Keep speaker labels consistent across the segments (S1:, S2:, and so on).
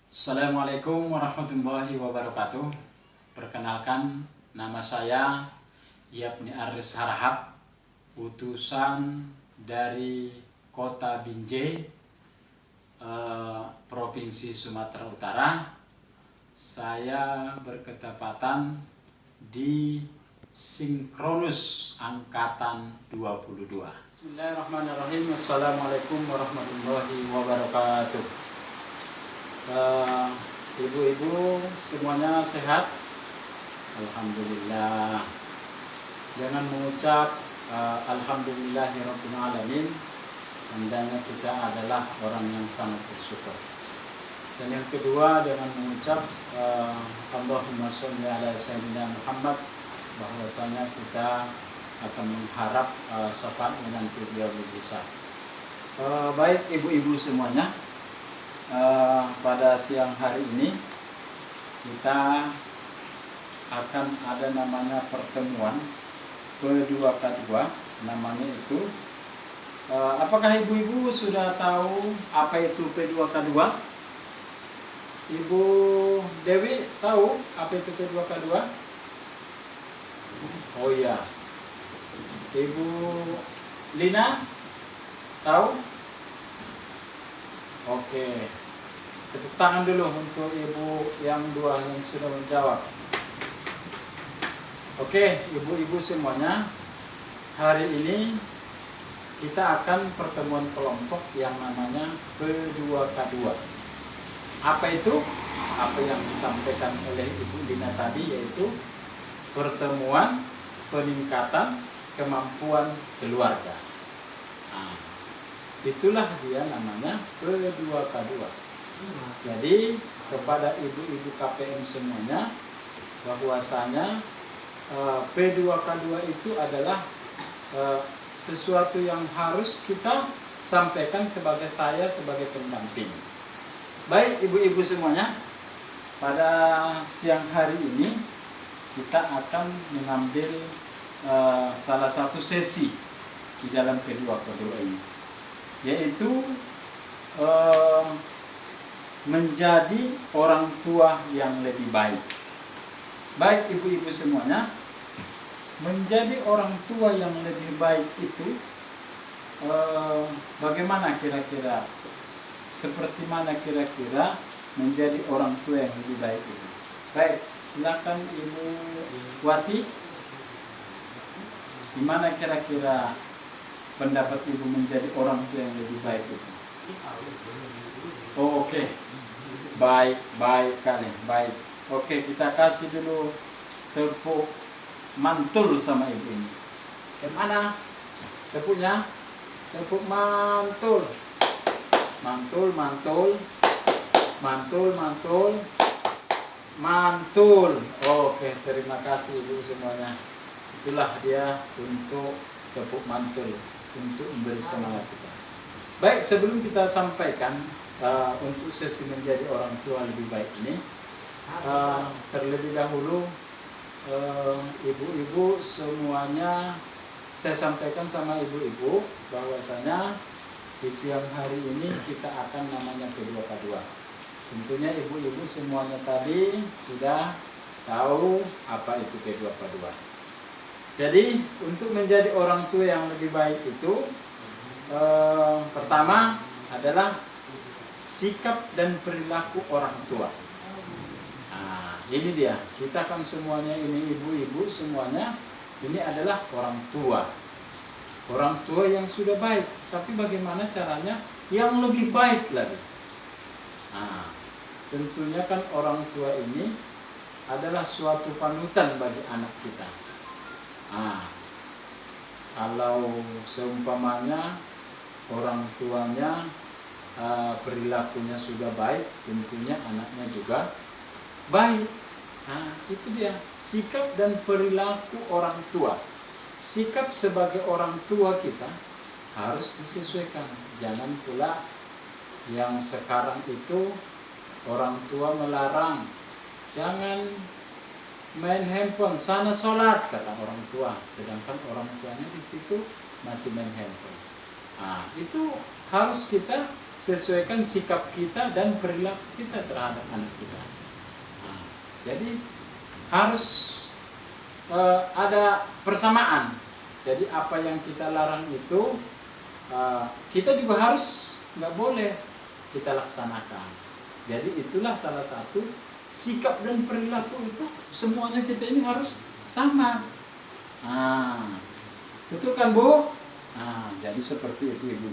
S1: Assalamualaikum warahmatullahi wabarakatuh. Perkenalkan, nama saya Yapni Aris Harahap, utusan dari Kota Binjai, Provinsi Sumatera Utara. Saya berketepatan di Sinkronus Angkatan 22. Bismillahirrahmanirrahim. Assalamualaikum warahmatullahi wabarakatuh. Ibu-ibu semuanya sehat? Alhamdulillah. Jangan mengucap Alhamdulillahirabbil alamin, tandanya kita adalah orang yang sangat bersyukur. Dan yang kedua, dengan mengucap Allahumma sholli ala sayyidina Muhammad, bahwasanya kita akan mengharap syafaatnya nanti beliau berhisab. Baik ibu-ibu semuanya, pada siang hari ini kita akan ada namanya pertemuan P2K2, namanya itu apakah ibu-ibu sudah tahu apa itu P2K2? Ibu Dewi tahu apa itu P2K2? Oh iya. Ibu Lina tahu? Oke. Tepuk tangan dulu untuk ibu yang dua yang sudah menjawab. Oke, ibu-ibu semuanya, hari ini kita akan pertemuan kelompok yang namanya P2K2. Apa itu? Apa yang disampaikan oleh Ibu Lina tadi, yaitu pertemuan peningkatan kemampuan keluarga. Nah, itulah dia namanya P2K2. Jadi kepada ibu-ibu KPM semuanya, bahwasanya P2K2 itu adalah sesuatu yang harus kita sampaikan sebagai saya sebagai pendamping. Baik ibu-ibu semuanya, pada siang hari ini kita akan mengambil salah satu sesi di dalam P2K2 ini, yaitu menjadi orang tua yang lebih baik. Baik ibu-ibu semuanya, menjadi orang tua yang lebih baik itu bagaimana kira-kira? Seperti mana kira-kira menjadi orang tua yang lebih baik itu? Baik, silakan Ibu Wati. Gimana kira-kira pendapat Ibu menjadi orang tua yang lebih baik itu? Oh, oke. Baik kali, baik. Oke, kita kasih dulu tepuk mantul sama ibu ini. Kemana tepuknya? Tepuk mantul. Mantul. Oke, terima kasih ibu semuanya. Itulah dia untuk tepuk mantul, untuk memberi semangat kita. Baik, sebelum kita sampaikan untuk sesi menjadi orang tua lebih baik ini, terlebih dahulu ibu-ibu semuanya, saya sampaikan sama ibu-ibu bahwasanya di siang hari ini kita akan namanya P2K2. Tentunya ibu-ibu semuanya tadi sudah tahu apa itu P2K2. Jadi untuk menjadi orang tua yang lebih baik itu, pertama adalah sikap dan perilaku orang tua. Nah, ini dia. Kita kan semuanya ini ibu-ibu semuanya ini adalah orang tua. Orang tua yang sudah baik. Tapi bagaimana caranya yang lebih baik lagi? Nah, tentunya kan orang tua ini adalah suatu panutan bagi anak kita. Nah, kalau seumpamanya orang tuanya perilakunya sudah baik, tentunya anaknya juga baik. Nah, itu dia sikap dan perilaku orang tua. Sikap sebagai orang tua kita harus disesuaikan. Jangan pula yang sekarang itu orang tua melarang, jangan main handphone, sana sholat, kata orang tua. Sedangkan orang tuanya di situ masih main handphone. Nah, itu harus kita sesuaikan sikap kita dan perilaku kita terhadap anak kita. Nah, jadi harus ada persamaan. Jadi apa yang kita larang itu kita juga harus, nggak boleh kita laksanakan. Jadi itulah salah satu sikap dan perilaku itu semuanya kita ini harus sama. Nah, betul kan Bu? Nah, jadi seperti itu Ibu.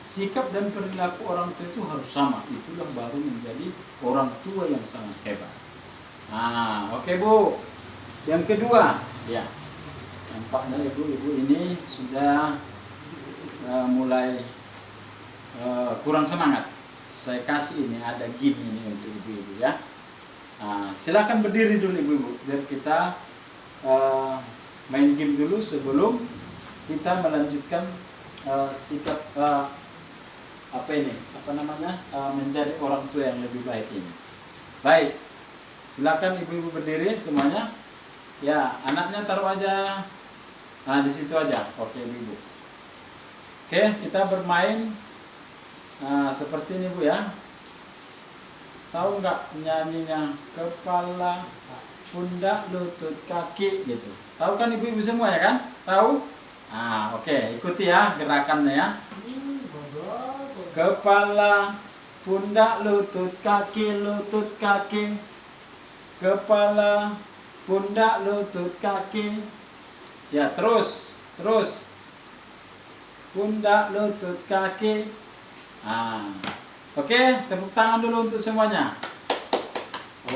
S1: Sikap dan perilaku orang tua itu harus sama. Itulah baru menjadi orang tua yang sangat hebat. Nah, oke Bu. Yang kedua, ya, nampaknya ibu-ibu ini sudah mulai kurang semangat. Saya kasih ini ada game ini untuk ibu-ibu ya. Nah, silakan berdiri dulu ibu-ibu biar kita main game dulu sebelum kita melanjutkan sikap menjadi orang tua yang lebih baik ini. Baik, silakan ibu-ibu berdiri semuanya. Ya, anaknya taruh aja. Nah, di situ aja. Oke, ibu. Oke, kita bermain seperti ini Bu ya. Tahu nggak nyanyinya? Kepala, pundak, lutut, kaki gitu. Tahu kan ibu-ibu semua ya kan? Tahu? Nah, oke, ikuti ya gerakannya ya. Kepala, pundak, lutut, kaki, lutut, kaki. Kepala, pundak, lutut, kaki. Ya, terus. Pundak, lutut, kaki. Oke, tepuk tangan dulu untuk semuanya.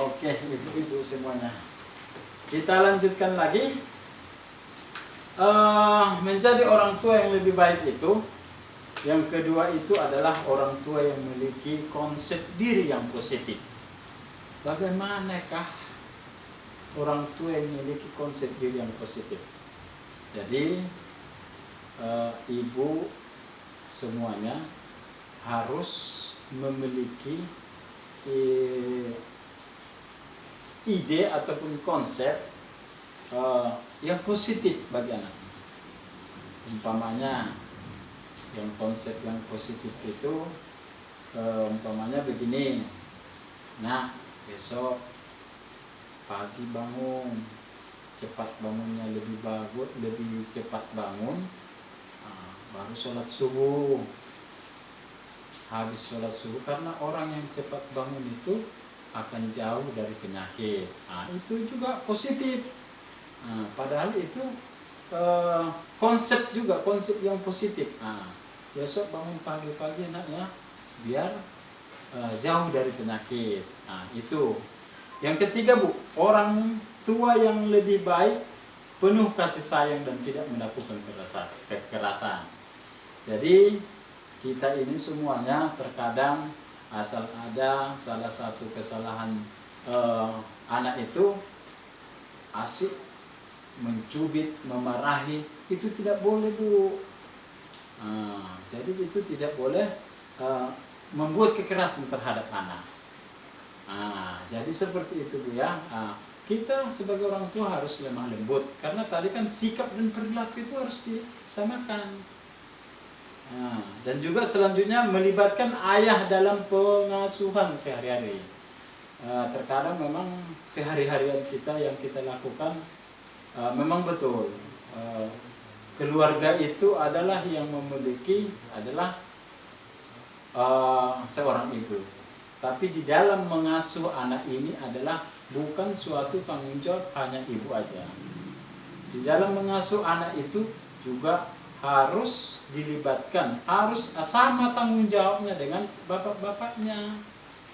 S1: Oke, ibu-ibu semuanya. Kita lanjutkan lagi. Menjadi orang tua yang lebih baik itu, yang kedua itu adalah orang tua yang memiliki konsep diri yang positif. Bagaimanakah orang tua yang memiliki konsep diri yang positif? Jadi ibu semuanya harus memiliki ide ataupun konsep yang positif bagi anak. Umpamanya yang konsep yang positif itu umpamanya begini. Nah, besok pagi bangun, cepat bangunnya lebih bagus, lebih cepat bangun, baru sholat subuh. Habis sholat subuh, karena orang yang cepat bangun itu akan jauh dari penyakit. Itu juga positif. Padahal itu konsep juga, konsep yang positif. Besok bangun pagi-pagi anaknya biar jauh dari penyakit. Itu. Yang ketiga Bu, orang tua yang lebih baik, penuh kasih sayang dan tidak melakukan kekerasan. Jadi kita ini semuanya terkadang asal ada salah satu kesalahan anak itu asik mencubit, memarahi, itu tidak boleh Bu. Jadi itu tidak boleh membuat kekerasan terhadap anak. Jadi seperti itu Bu ya. Kita sebagai orang tua harus lemah lembut, karena tadi kan sikap dan perilaku itu harus disamakan. Dan juga selanjutnya melibatkan ayah dalam pengasuhan sehari-hari. Terkadang memang sehari-harian kita yang kita lakukan memang betul keluarga itu adalah yang memiliki adalah seorang ibu. Tapi di dalam mengasuh anak ini adalah bukan suatu tanggung jawab hanya ibu aja. Di dalam mengasuh anak itu juga harus dilibatkan, harus sama tanggung jawabnya dengan bapak-bapaknya.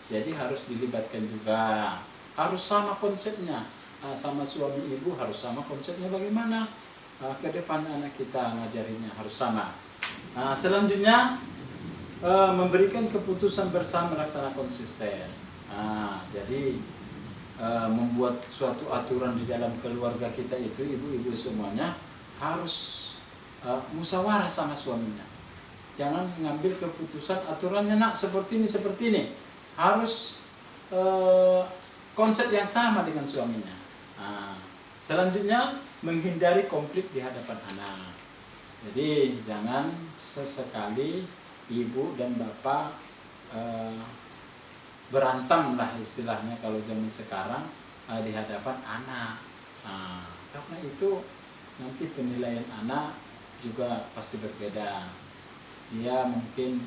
S1: Jadi harus dilibatkan juga, harus sama konsepnya. Sama suami ibu harus sama konsepnya, bagaimana ke depan anak kita ngajarinya harus sama. Selanjutnya memberikan keputusan bersama, melaksanakan konsisten. Jadi membuat suatu aturan di dalam keluarga kita itu, ibu-ibu semuanya harus musyawarah sama suaminya. Jangan mengambil keputusan aturannya nak seperti ini. Harus konsep yang sama dengan suaminya. Selanjutnya menghindari konflik di hadapan anak. Jadi jangan sesekali ibu dan bapak berantem lah istilahnya kalau zaman sekarang di hadapan anak. Karena itu nanti penilaian anak juga pasti berbeda. Dia mungkin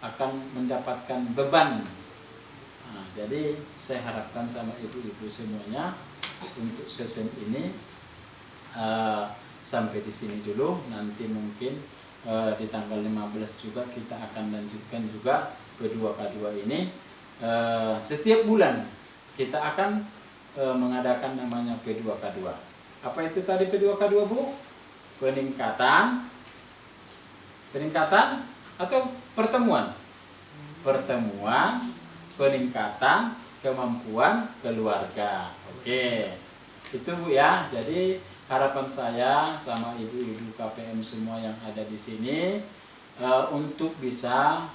S1: akan mendapatkan beban. Jadi saya harapkan sama ibu-ibu semuanya untuk sesi ini sampai di sini dulu. Nanti mungkin di tanggal 15 juga kita akan lanjutkan juga P2K2 ini. Setiap bulan kita akan mengadakan namanya P2K2. Apa itu tadi P2K2, Bu? Peningkatan atau pertemuan? Pertemuan, peningkatan kemampuan keluarga. Oke, itu Bu ya. Jadi harapan saya sama ibu-ibu KPM semua yang ada di sini untuk bisa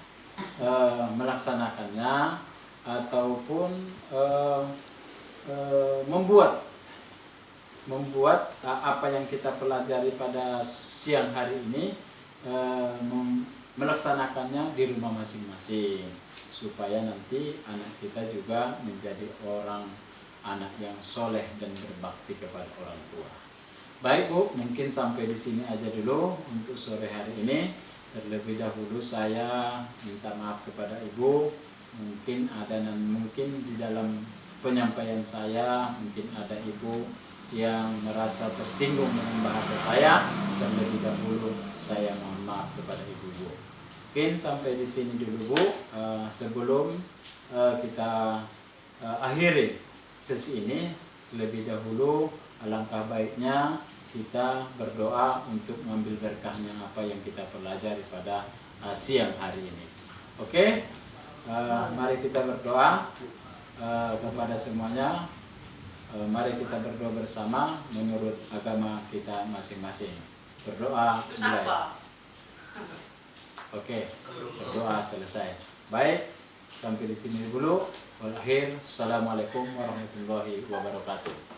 S1: melaksanakannya ataupun membuat apa yang kita pelajari pada siang hari ini, melaksanakannya di rumah masing-masing, supaya nanti anak kita juga menjadi anak yang soleh dan berbakti kepada orang tua. Baik Bu, mungkin sampai di sini aja dulu untuk sore hari ini. Terlebih dahulu saya minta maaf kepada Ibu. Mungkin di dalam penyampaian saya mungkin ada Ibu yang merasa tersinggung dengan bahasa saya. Terlebih dahulu saya mohon maaf kepada Ibu. Mungkin sampai di sini dulu Bu. Sebelum kita akhiri sesi ini, lebih dahulu alangkah baiknya kita berdoa untuk mengambil berkahnya apa yang kita pelajari pada siang hari ini. Oke, mari kita berdoa kepada semuanya. Mari kita berdoa bersama menurut agama kita masing-masing. Berdoa mulai. Oke, berdoa selesai. Baik, sampai di sini dulu. Assalamualaikum warahmatullahi wabarakatuh.